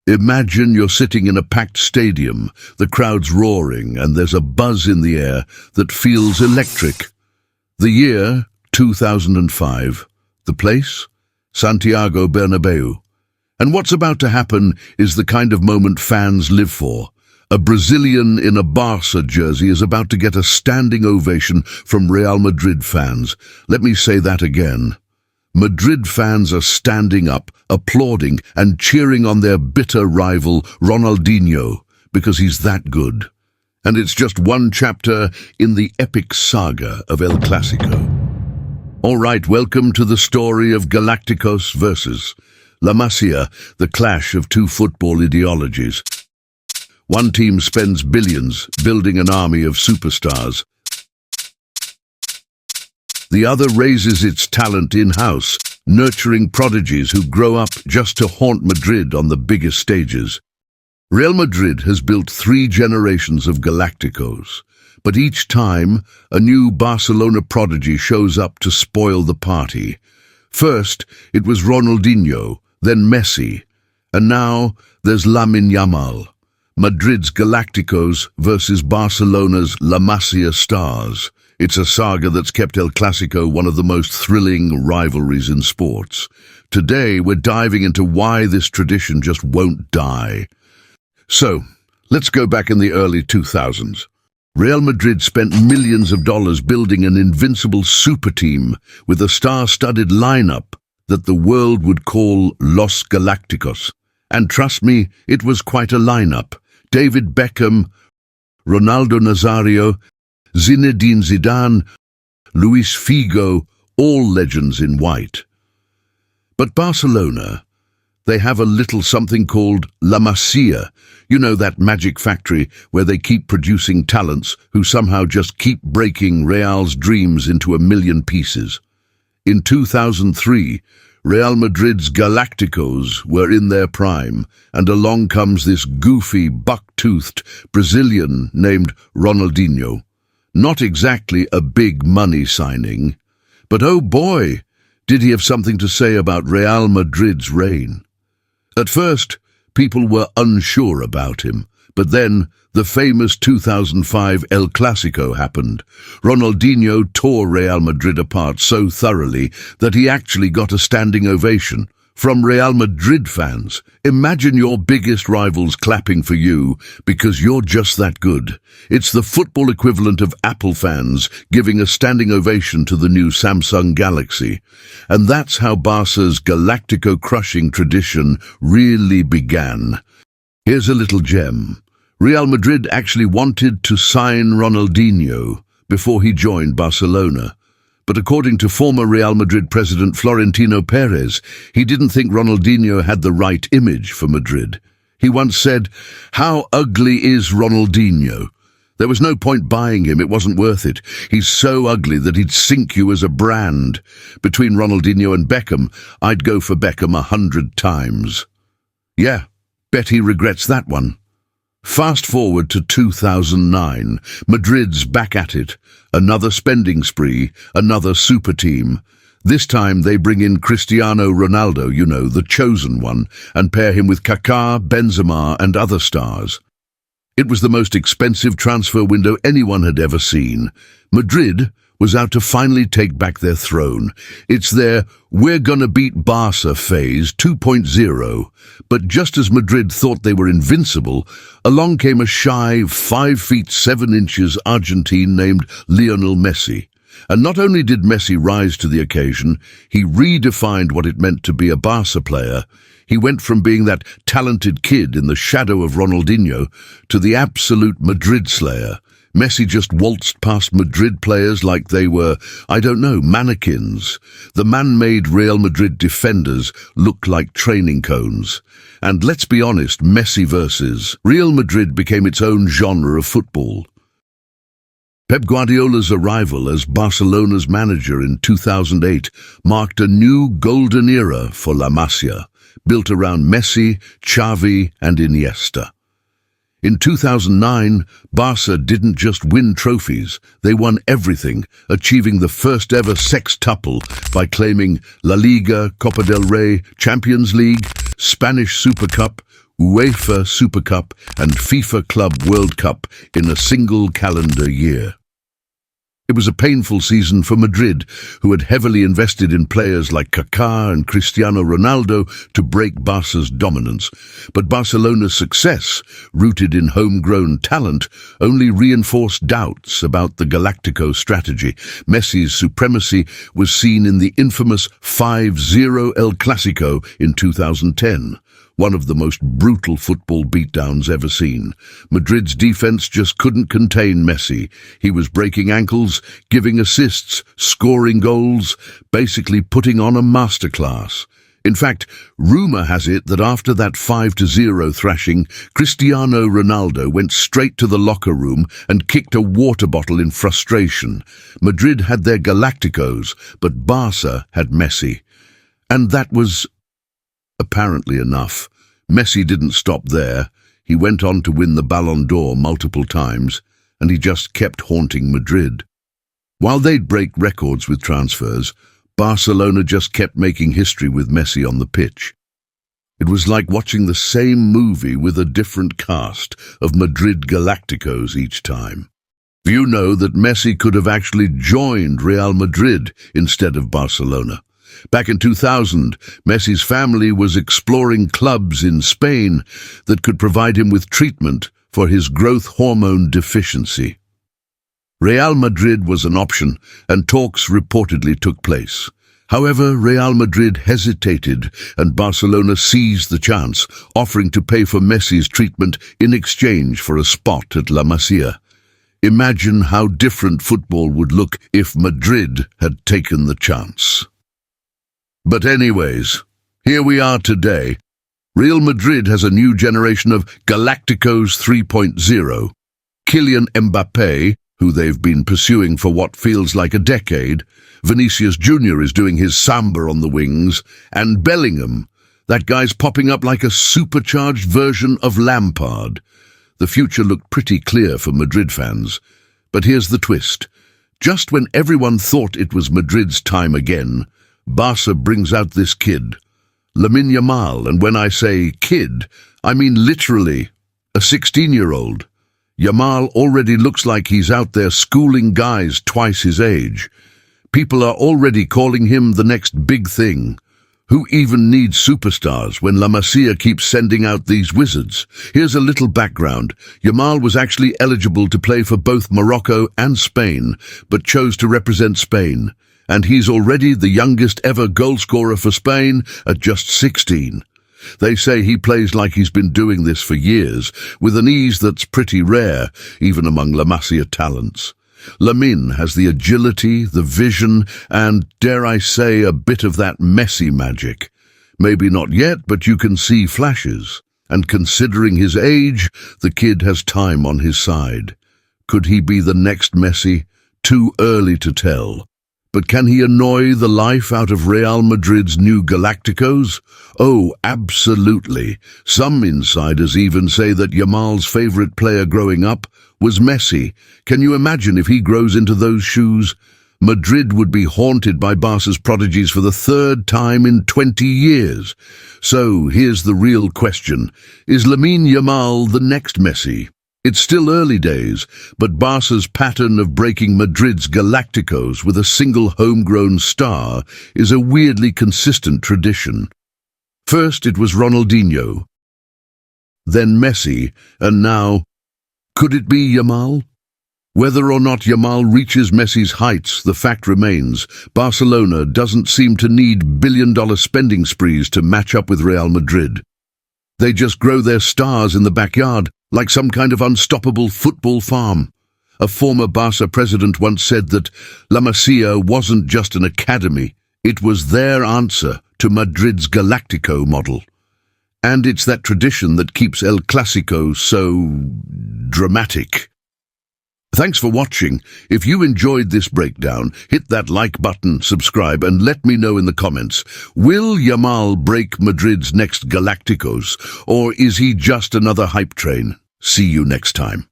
Imagine you're sitting in a packed stadium, the crowd's roaring, and there's a buzz in the air that feels electric. The year, 2005. The place? Santiago Bernabeu. And what's about to happen is the kind of moment fans live for. A Brazilian in a Barca jersey is about to get a standing ovation from Real Madrid fans. Let me say that again. Madrid fans are standing up, applauding and cheering on their bitter rival Ronaldinho because he's that good. And it's just one chapter in the epic saga of El Clásico. All right, welcome to the story of Galacticos versus La Masia, the clash of two football ideologies. One team spends billions building an army of superstars. The other raises its talent in-house, nurturing prodigies who grow up just to haunt Madrid on the biggest stages. Real Madrid has built 3 generations of Galacticos, but each time a new Barcelona prodigy shows up to spoil the party. First, it was Ronaldinho, then Messi, and now there's Lamine Yamal. Madrid's Galacticos versus Barcelona's La Masia stars. It's a saga that's kept El Clásico one of the most thrilling rivalries in sports. Today, we're diving into why this tradition just won't die. So, let's go back in the early 2000s. Real Madrid spent millions of dollars building an invincible super team with a star-studded lineup that the world would call Los Galacticos. And trust me, it was quite a lineup. David Beckham, Ronaldo Nazário, Zinedine Zidane, Luis Figo, all legends in white. But Barcelona, they have a little something called La Masia. You know, that magic factory where they keep producing talents who somehow just keep breaking Real's dreams into a million pieces. In 2003, Real Madrid's Galacticos were in their prime, and along comes this goofy, buck-toothed Brazilian named Ronaldinho. Not exactly a big money signing, but oh boy, did he have something to say about Real Madrid's reign. At first, people were unsure about him, but then the famous 2005 El Clásico happened. Ronaldinho tore Real Madrid apart so thoroughly that he actually got a standing ovation from Real Madrid fans. Imagine your biggest rivals clapping for you because you're just that good. It's the football equivalent of Apple fans giving a standing ovation to the new Samsung Galaxy. And that's how Barca's Galactico-crushing tradition really began. Here's a little gem. Real Madrid actually wanted to sign Ronaldinho before he joined Barcelona. But according to former Real Madrid president Florentino Perez, he didn't think Ronaldinho had the right image for Madrid. He once said, "How ugly is Ronaldinho? There was no point buying him, it wasn't worth it. He's so ugly that he'd sink you as a brand. Between Ronaldinho and Beckham, I'd go for Beckham 100 times. Yeah, bet he regrets that one." Fast forward to 2009, Madrid's back at it. Another spending spree, another super team. This time they bring in Cristiano Ronaldo, you know, the chosen one, and pair him with Kaká, Benzema and other stars. It was the most expensive transfer window anyone had ever seen. Madrid was out to finally take back their throne. It's their "we're gonna beat Barca" phase 2.0. But just as Madrid thought they were invincible, along came a shy 5 feet 7 inches Argentine named Lionel Messi. And not only did Messi rise to the occasion, he redefined what it meant to be a Barca player. He went from being that talented kid in the shadow of Ronaldinho to the absolute Madrid slayer. Messi just waltzed past Madrid players like they were, I don't know, mannequins. The man-made Real Madrid defenders looked like training cones. And let's be honest, Messi versus Real Madrid became its own genre of football. Pep Guardiola's arrival as Barcelona's manager in 2008 marked a new golden era for La Masia, built around Messi, Xavi and Iniesta. In 2009, Barca didn't just win trophies, they won everything, achieving the first ever sextuple by claiming La Liga, Copa del Rey, Champions League, Spanish Super Cup, UEFA Super Cup and FIFA Club World Cup in a single calendar year. It was a painful season for Madrid, who had heavily invested in players like Kaká and Cristiano Ronaldo to break Barca's dominance. But Barcelona's success, rooted in homegrown talent, only reinforced doubts about the Galacticos strategy. Messi's supremacy was seen in the infamous 5-0 El Clásico in 2010. One of the most brutal football beatdowns ever seen. Madrid's defense just couldn't contain Messi. He was breaking ankles, giving assists, scoring goals, basically putting on a masterclass. In fact, rumor has it that after that 5-0 thrashing, Cristiano Ronaldo went straight to the locker room and kicked a water bottle in frustration. Madrid had their Galacticos, but Barca had Messi. And that was apparently enough. Messi didn't stop there. He went on to win the Ballon d'Or multiple times, and he just kept haunting Madrid. While they'd break records with transfers, Barcelona just kept making history with Messi on the pitch. It was like watching the same movie with a different cast of Madrid Galacticos each time. You know that Messi could have actually joined Real Madrid instead of Barcelona. Back in 2000, Messi's family was exploring clubs in Spain that could provide him with treatment for his growth hormone deficiency. Real Madrid was an option, and talks reportedly took place. However, Real Madrid hesitated, and Barcelona seized the chance, offering to pay for Messi's treatment in exchange for a spot at La Masia. Imagine how different football would look if Madrid had taken the chance. But anyways, here we are today. Real Madrid has a new generation of Galacticos 3.0. Kylian Mbappé, who they've been pursuing for what feels like a decade. Vinícius Jr is doing his samba on the wings. And Bellingham, that guy's popping up like a supercharged version of Lampard. The future looked pretty clear for Madrid fans. But here's the twist. Just when everyone thought it was Madrid's time again, Barca brings out this kid, Lamine Yamal, and when I say kid, I mean literally a 16-year-old. Yamal already looks like he's out there schooling guys twice his age. People are already calling him the next big thing. Who even needs superstars when La Masia keeps sending out these wizards? Here's a little background. Yamal was actually eligible to play for both Morocco and Spain, but chose to represent Spain. And he's already the youngest ever goalscorer for Spain at just 16. They say he plays like he's been doing this for years, with an ease that's pretty rare, even among La Masia talents. Lamine has the agility, the vision, and, dare I say, a bit of that Messi magic. Maybe not yet, but you can see flashes. And considering his age, the kid has time on his side. Could he be the next Messi? Too early to tell. But can he annoy the life out of Real Madrid's new Galacticos? Oh, absolutely. Some insiders even say that Yamal's favourite player growing up was Messi. Can you imagine if he grows into those shoes? Madrid would be haunted by Barca's prodigies for the third time in 20 years. So here's the real question. Is Lamine Yamal the next Messi? It's still early days, but Barca's pattern of breaking Madrid's Galacticos with a single homegrown star is a weirdly consistent tradition. First it was Ronaldinho, then Messi, and now, could it be Yamal? Whether or not Yamal reaches Messi's heights, the fact remains, Barcelona doesn't seem to need billion-dollar spending sprees to match up with Real Madrid. They just grow their stars in the backyard, like some kind of unstoppable football farm. A former Barca president once said that La Masia wasn't just an academy, it was their answer to Madrid's Galactico model. And it's that tradition that keeps El Clásico so dramatic. Thanks for watching. If you enjoyed this breakdown, hit that like button, subscribe, and let me know in the comments. Will Yamal break Madrid's next Galacticos, or is he just another hype train? See you next time.